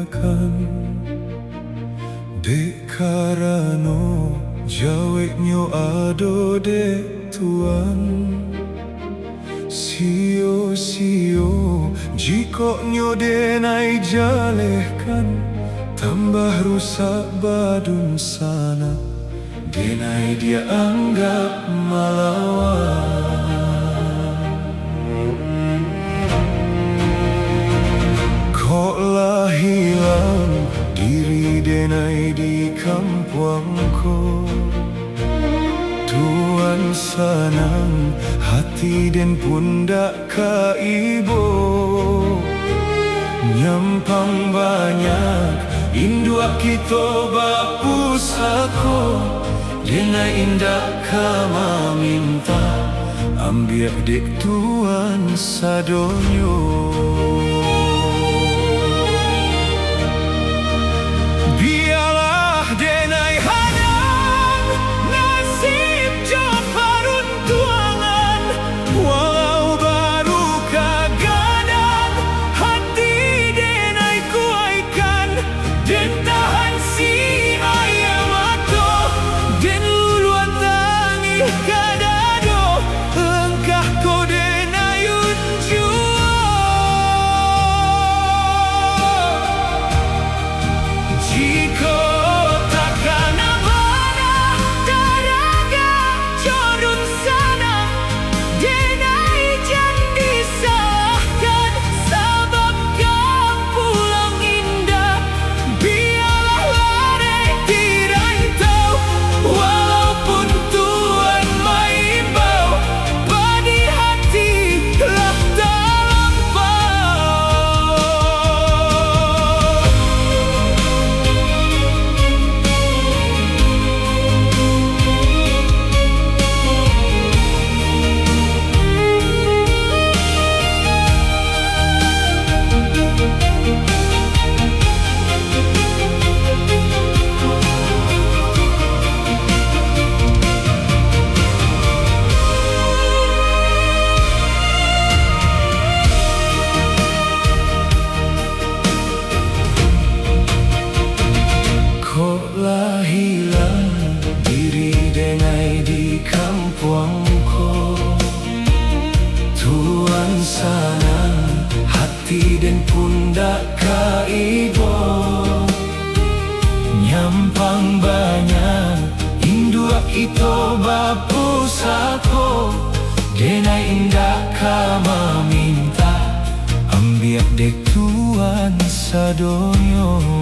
diakan dek karano jawabnya ado dek tuan. Sio-sio jikoknya denai jalehkan tambah rusak badun sana denai dia anggap malawan. Koklah hilang diri denai di kampungku, tuan sanang hati dan pundak ka ibu. Nyampang banyak indua kita bapusako denai indah kama minta ambil dek tuan sadonyo. Biarlah denai hadang nasib jo peruntuangan, walau baru kagadang hati denai kuaikan den tahan si ayam ato den luluan tangi kadado engkah ko denai unjua. Jika takkan abana taraga jorun sana denai janji salahkan sabab kau pulang indah. Biarlah lari dirantau walaupun tuan maimbau padi hati lah terlampau. Koklah hilang diri denai di kampungku, tuan sanang hati dan pundak ka ibu. Nyampang banyak indua kita bapusako denai indah kama minta ambil dek tuan sadonyo.